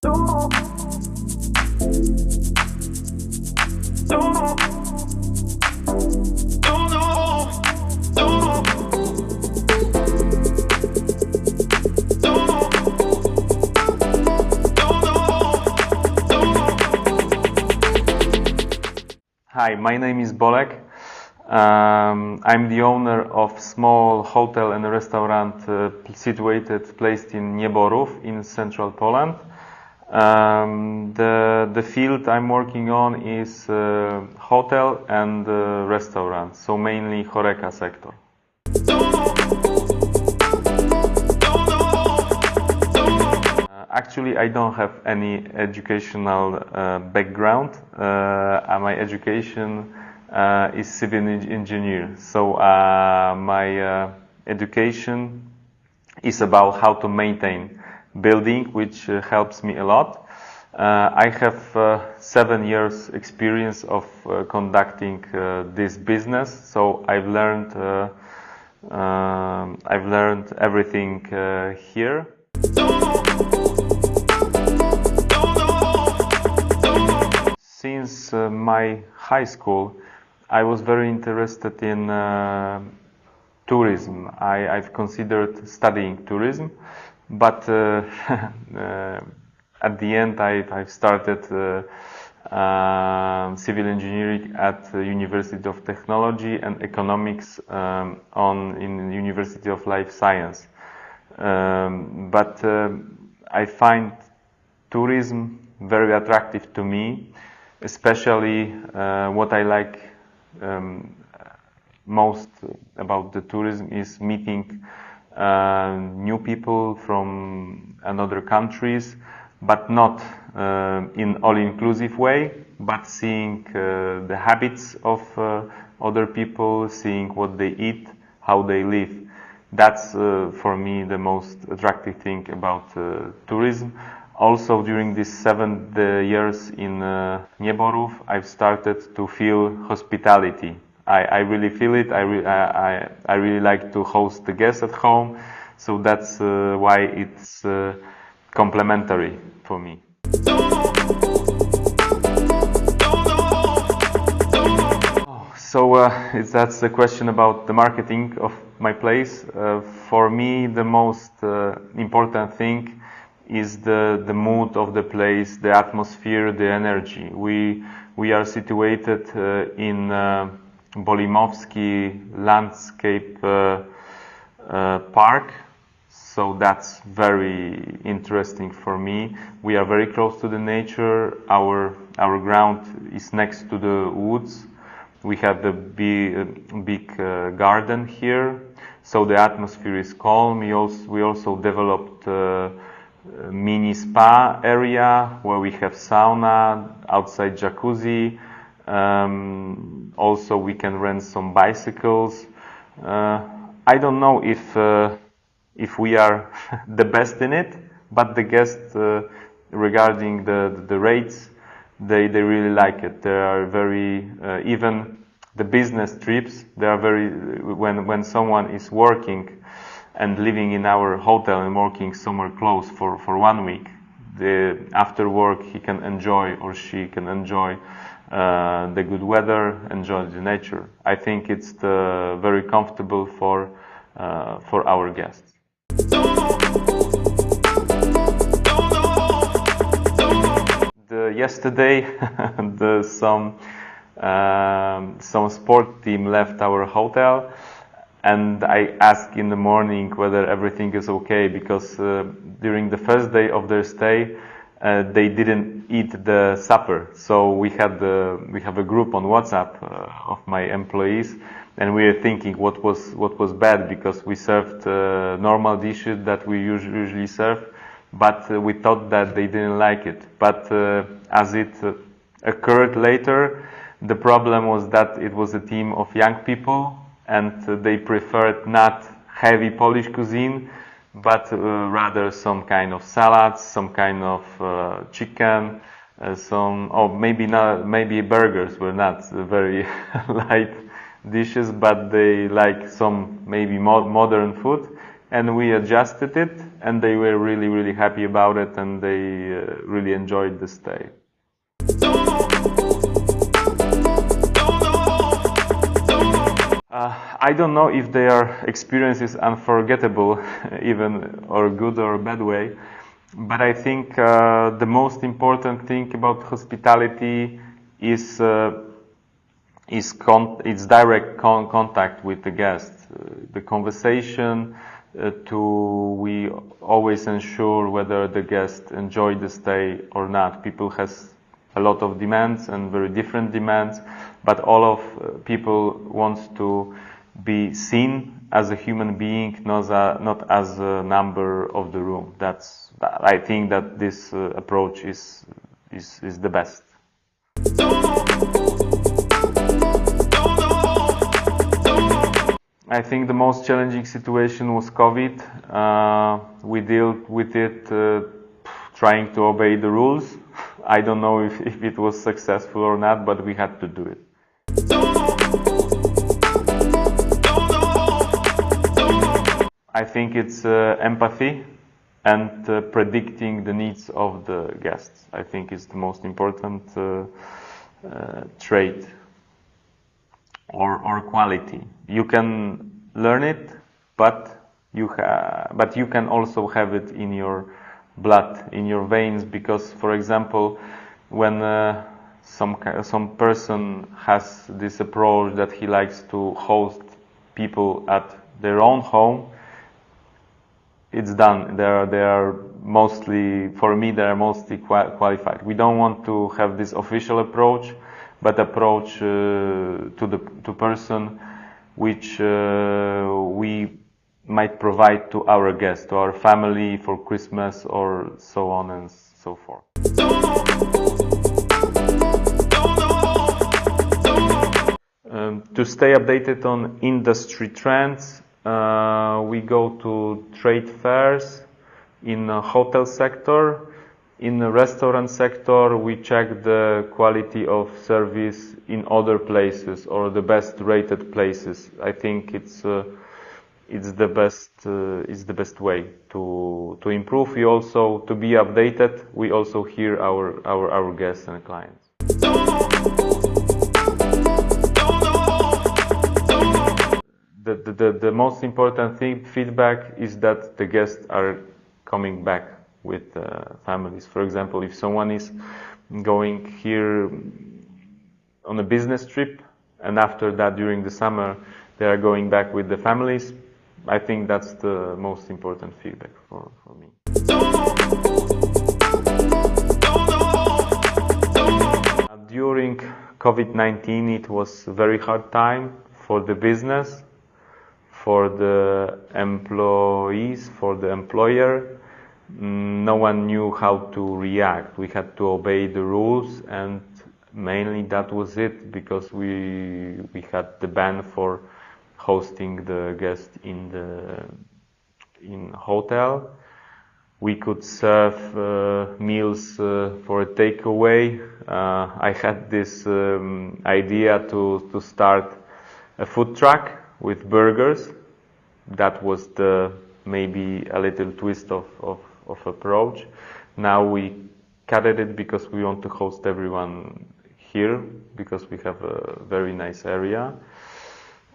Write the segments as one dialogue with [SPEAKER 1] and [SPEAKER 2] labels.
[SPEAKER 1] Hi, my name is Bolek. I'm the owner of small hotel and restaurant placed in Nieborów in central Poland. The field I'm working on is hotel and restaurant, so mainly HoReCa sector. Actually, I don't have any educational background. My education is civil engineer, so my education is about how to maintain building, which helps me a lot. I have 7 years experience of conducting this business, so I've learned everything here. Since my high school, I was very interested in tourism. I've considered studying tourism, but at the end I've started civil engineering at the University of Technology and Economics in the University of Life Science. But I find tourism very attractive to me, especially what I like most about the tourism is meeting new people from other countries, but not in all-inclusive way, but seeing the habits of other people, seeing what they eat, how they live. That's for me the most attractive thing about tourism. Also, during these 7 years in Nieborów, I've started to feel hospitality. I really feel it. I really like to host the guests at home, so that's why it's complementary for me. So that's the question about the marketing of my place. For me, the most important thing is the mood of the place, the atmosphere, the energy. We are situated in Bolimowski Landscape Park, so that's very interesting for me. We are very close to the nature. Our ground is next to the woods. We have the big garden here, so the atmosphere is calm. We also developed mini spa area where we have sauna, outside jacuzzi. Also, we can rent some bicycles. I don't know if we are the best in it, but the guests, regarding the rates, they really like it. They are very even the business trips. They are very when someone is working and living in our hotel and working somewhere close for 1 week, after work he can enjoy or she can enjoy the good weather, enjoy the nature. I think it's very comfortable for our guests. Yesterday, some sport team left our hotel, and I asked in the morning whether everything is okay, because during the first day of their stay, they didn't eat the supper. So we have a group on WhatsApp of my employees, and we are thinking what was bad, because we served normal dishes that we usually serve, but we thought that they didn't like it. But as it occurred later, the problem was that it was a team of young people, and they preferred not heavy Polish cuisine, but rather some kind of salads, some kind of chicken, maybe burgers were not very light dishes, but they like some maybe modern food. and we adjusted it, and they were really, really happy about it, and they really enjoyed the stay. I don't know if their experience is unforgettable, even or good or bad way, but I think the most important thing about hospitality is its direct contact with the guest, the conversation. We always ensure whether the guest enjoyed the stay or not. People has a lot of demands and very different demands, but all of people wants to be seen as a human being, not as a number of the room. I think that this approach is the best. I think the most challenging situation was COVID. We dealt with it trying to obey the rules. I don't know if it was successful or not, but we had to do it. I think it's empathy and predicting the needs of the guests. I think it's the most important trait or quality. You can learn it, but you can also have it in your blood, in your veins, because, for example, when some person has this approach that he likes to host people at their own home, it's done. They are mostly, for me, they are mostly qualified. We don't want to have this official approach, but approach to person which we might provide to our guests, to our family for Christmas or so on and so forth. To stay updated on industry trends, we go to trade fairs. In the hotel sector, in the restaurant sector, we check the quality of service in other places or the best rated places. I think it's the best way to improve. We also, to be updated, we also hear our guests and clients. The most important feedback is that the guests are coming back with families. For example, if someone is going here on a business trip and after that during the summer they are going back with the families, I think that's the most important feedback for me. During COVID-19 it was a very hard time for the business, for the employees, for the employer. No one knew how to react. We had to obey the rules, and mainly that was it, because we had the ban for hosting the guest in hotel. We could serve meals for a takeaway. I had this idea to start a food truck with burgers. That was maybe a little twist of approach. Now we cut it because we want to host everyone here, because we have a very nice area.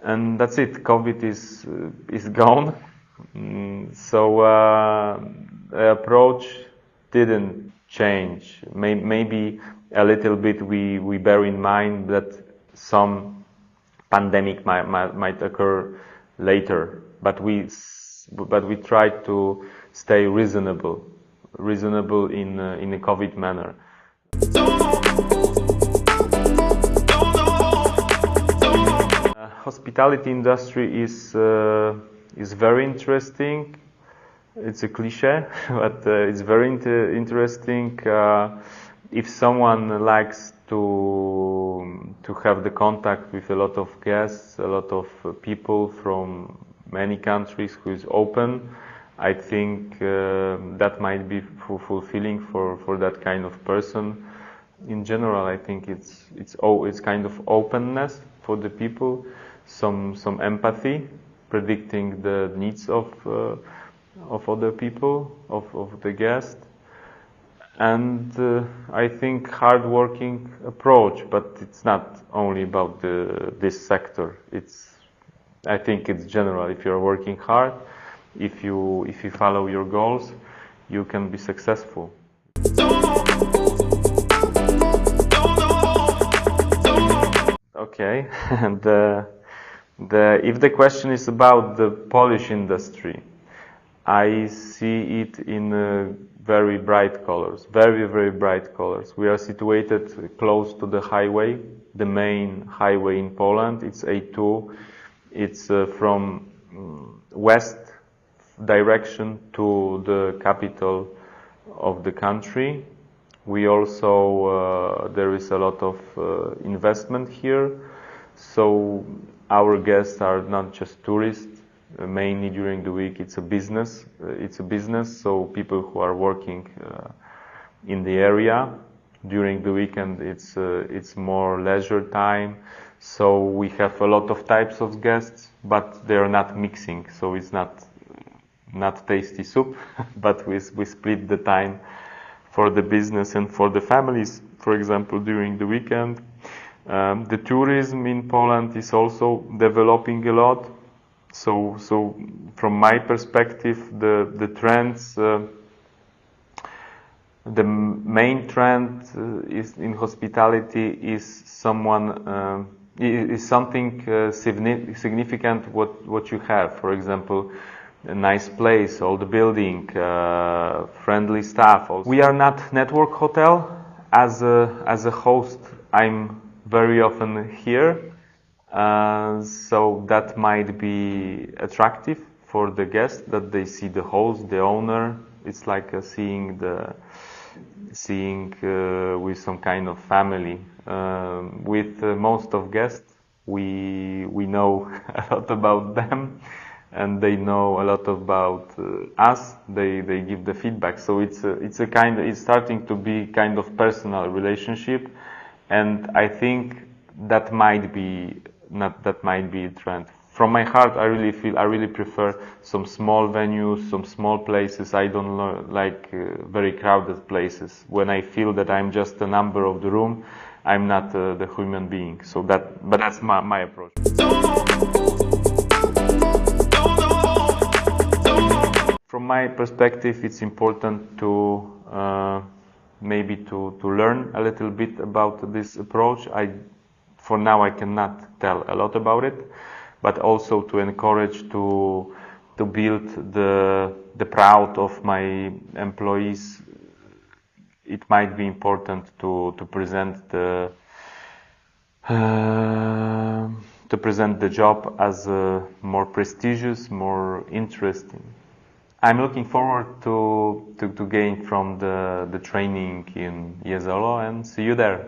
[SPEAKER 1] And that's it. COVID is gone. So the approach didn't change. Maybe a little bit we bear in mind that some pandemic might occur later, but we try to stay reasonable in a COVID manner. Hospitality industry is very interesting. It's a cliche, but it's very interesting. If someone likes to have the contact with a lot of guests, a lot of people from many countries who is open, I think that might be fulfilling for that kind of person. In general, I think it's kind of openness for the people, some empathy, predicting the needs of other people, of the guest. And I think hard-working approach, but it's not only about this sector. I think it's general. If you're working hard, if you follow your goals, you can be successful. Okay, and if the question is about the Polish industry, I see it in very bright colors, very, very bright colors. We are situated close to the highway, the main highway in Poland. It's A2. It's from west direction to the capital of the country. We also, there is a lot of investment here. So our guests are not just tourists. Mainly during the week, it's a business. So people who are working in the area. During the weekend, it's more leisure time. So we have a lot of types of guests, but they are not mixing. So it's not tasty soup, but we split the time for the business and for the families. For example, during the weekend, the tourism in Poland is also developing a lot. So from my perspective, the trends, the main trend is in hospitality is something significant what you have. For example, a nice place, old building, friendly staff. We are not network hotel. As a host, I'm very often here. So that might be attractive for the guest, that they see the host, the owner. It's like seeing with some kind of family. With most of guests, we know a lot about them, and they know a lot about us. They give the feedback. So it's starting to be kind of personal relationship, and I think that might be a trend. From my heart, I really prefer some small venues, some small places. I don't like very crowded places. When I feel that I'm just a number of the room, I'm not the human being. But that's my approach. From my perspective, it's important to maybe to learn a little bit about this approach. For now, I cannot tell a lot about it, but also to encourage to build the proud of my employees. It might be important to present the job as more prestigious, more interesting. I'm looking forward to gain from the training in Jezolo, and see you there.